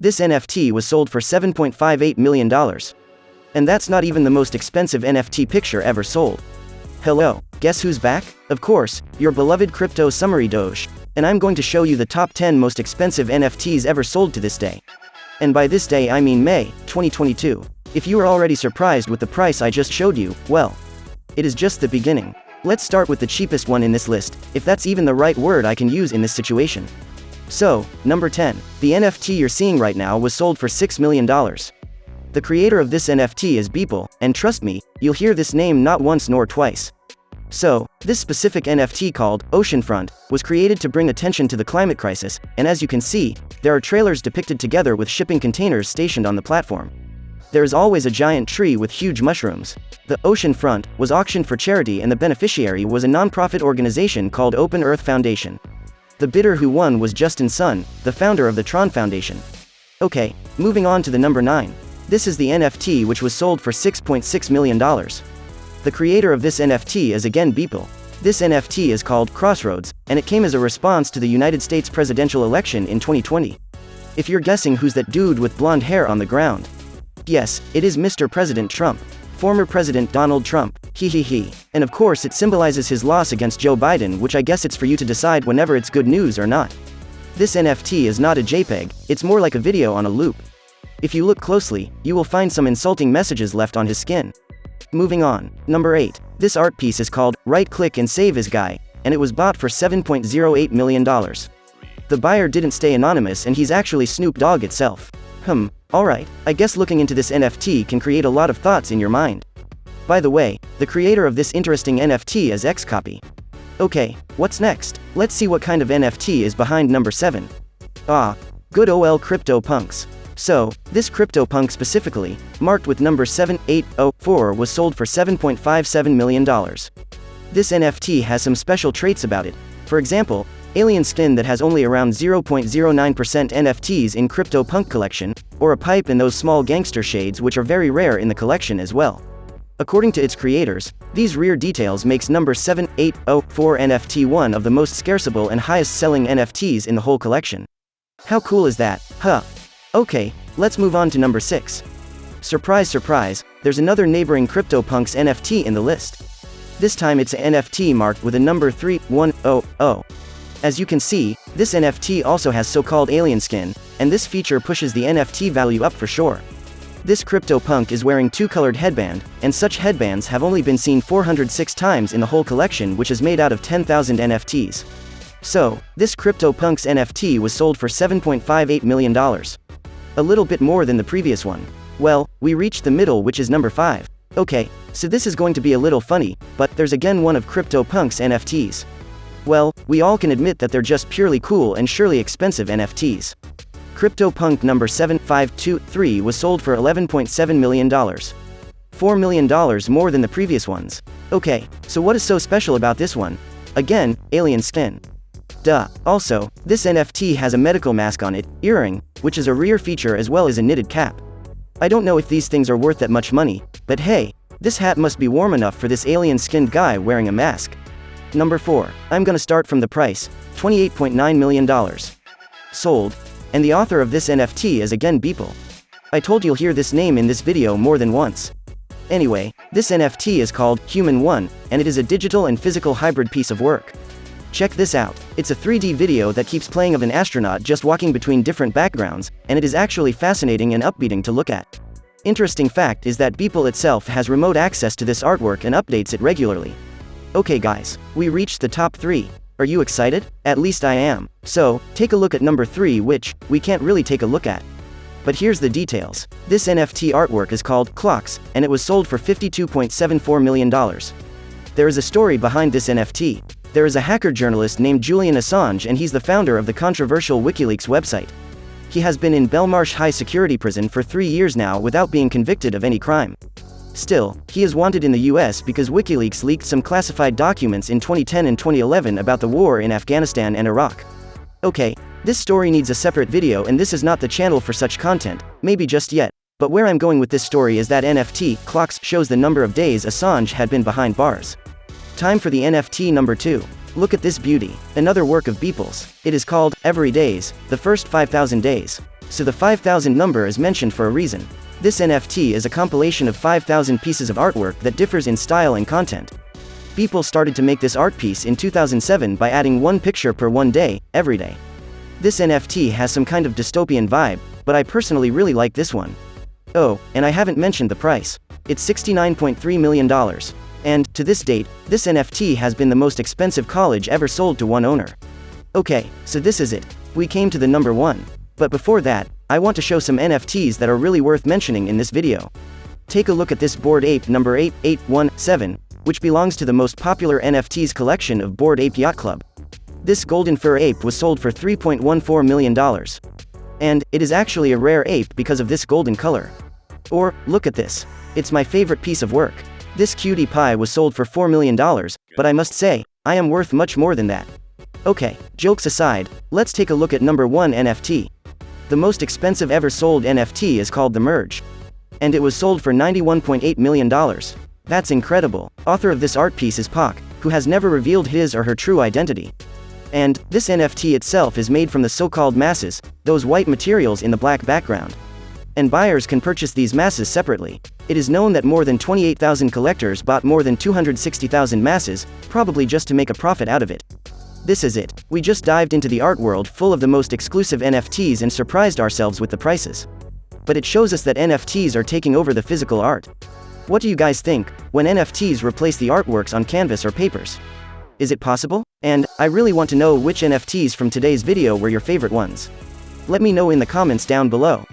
this NFT was sold for $7.58 million. And that's not even the most expensive NFT picture ever sold. Hello, guess who's back? Of course, your beloved crypto summary Doge. And I'm going to show you the top 10 most expensive NFTs ever sold to this day. And by this day I mean May 2022. If you are already surprised with the price I just showed you, well, it is just the beginning. Let's start with the cheapest one in this list, if that's even the right word I can use in this situation. So, number 10. The NFT you're seeing right now was sold for $6 million. The creator of this NFT is Beeple, and trust me, you'll hear this name not once nor twice. So, this specific NFT called Oceanfront was created to bring attention to the climate crisis, and as you can see, there are trailers depicted together with shipping containers stationed on the platform. There is always a giant tree with huge mushrooms. The Oceanfront was auctioned for charity and the beneficiary was a non-profit organization called Open Earth Foundation. The bidder who won was Justin Sun, the founder of the Tron Foundation. Okay, moving on to the number 9. This is the NFT which was sold for $6.6 million. The creator of this NFT is again Beeple. This NFT is called Crossroads, and it came as a response to the United States presidential election in 2020. If you're guessing who's that dude with blonde hair on the ground? Yes, it is Mr. President Trump. Former President Donald Trump. And of course it symbolizes his loss against Joe Biden, which I guess it's for you to decide whenever it's good news or not. This NFT is not a JPEG, it's more like a video on a loop. If you look closely, you will find some insulting messages left on his skin. Moving on. Number 8. This art piece is called Right Click and Save His Guy, and it was bought for $7.08 million. The buyer didn't stay anonymous and he's actually Snoop Dogg itself. Alright, I guess looking into this NFT can create a lot of thoughts in your mind. By the way, the creator of this interesting NFT is Xcopy. Okay, what's next? Let's see what kind of NFT is behind number 7. Good ol' CryptoPunks. So, this CryptoPunk specifically, marked with number 7804, was sold for $7.57 million. This NFT has some special traits about it. For example, alien skin that has only around 0.09% NFTs in CryptoPunk collection, or a pipe in those small gangster shades which are very rare in the collection as well. According to its creators, these rare details makes number 7804 NFT one of the most scarceable and highest selling NFTs in the whole collection. How cool is that, huh? Okay, let's move on to number 6. Surprise surprise, there's another neighboring CryptoPunks NFT in the list. This time it's an NFT marked with a number 3100. As you can see, this NFT also has so-called alien skin, and this feature pushes the NFT value up for sure. This CryptoPunk is wearing 2-colored headband, and such headbands have only been seen 406 times in the whole collection, which is made out of 10,000 NFTs. So, this CryptoPunks NFT was sold for $7.58 million. A little bit more than the previous one. Well, we reached the middle, which is number 5. Okay, so this is going to be a little funny, but there's again one of CryptoPunks NFTs. Well, we all can admit that they're just purely cool and surely expensive NFTs. CryptoPunk number 7523 was sold for $11.7 million. $4 million more than the previous ones. Okay, so what is so special about this one? Again, alien skin. Duh. Also, this NFT has a medical mask on it, earring, which is a rare feature, as well as a knitted cap. I don't know if these things are worth that much money, but hey, this hat must be warm enough for this alien-skinned guy wearing a mask. Number 4. I'm gonna start from the price, $28.9 million. Sold. And the author of this NFT is again Beeple. I told you'll hear this name in this video more than once. Anyway, this NFT is called Human 1, and it is a digital and physical hybrid piece of work. Check this out. It's a 3D video that keeps playing of an astronaut just walking between different backgrounds, and it is actually fascinating and upbeating to look at. Interesting fact is that Beeple itself has remote access to this artwork and updates it regularly. Okay guys, we reached the top 3. Are you excited? At least I am. So, take a look at number 3, which we can't really take a look at. But here's the details. This NFT artwork is called Clocks, and it was sold for $52.74 million. There is a story behind this NFT. There is a hacker journalist named Julian Assange, and he's the founder of the controversial WikiLeaks website. He has been in Belmarsh High Security Prison for 3 years now without being convicted of any crime. Still, he is wanted in the US because WikiLeaks leaked some classified documents in 2010 and 2011 about the war in Afghanistan and Iraq. Okay, this story needs a separate video, and this is not the channel for such content, maybe just yet. But where I'm going with this story is that NFT, Clocks, shows the number of days Assange had been behind bars. Time for the NFT number 2. Look at this beauty. Another work of Beeple's. It is called Every Days, the First 5,000 Days. So the 5,000 number is mentioned for a reason. This NFT is a compilation of 5,000 pieces of artwork that differs in style and content. People started to make this art piece in 2007 by adding one picture per one day, every day. This NFT has some kind of dystopian vibe, but I personally really like this one. Oh, and I haven't mentioned the price. It's $69.3 million. And, to this date, this NFT has been the most expensive college ever sold to one owner. Okay, so this is it. We came to the number 1. But before that, I want to show some NFTs that are really worth mentioning in this video. Take a look at this Bored Ape number 8817, which belongs to the most popular NFTs collection of Bored Ape Yacht Club. This golden fur ape was sold for $3.14 million. And, it is actually a rare ape because of this golden color. Or, look at this. It's my favorite piece of work. This cutie pie was sold for $4 million, but I must say, I am worth much more than that. Okay, jokes aside, let's take a look at number 1 NFT. The most expensive ever sold NFT is called The Merge. And it was sold for $91.8 million. That's incredible. Author of this art piece is Pac, who has never revealed his or her true identity. And, this NFT itself is made from the so-called masses, those white materials in the black background. And buyers can purchase these masses separately. It is known that more than 28,000 collectors bought more than 260,000 masses, probably just to make a profit out of it. This is it. We just dived into the art world full of the most exclusive NFTs and surprised ourselves with the prices. But it shows us that NFTs are taking over the physical art. What do you guys think, when NFTs replace the artworks on canvas or papers? Is it possible? And, I really want to know which NFTs from today's video were your favorite ones. Let me know in the comments down below.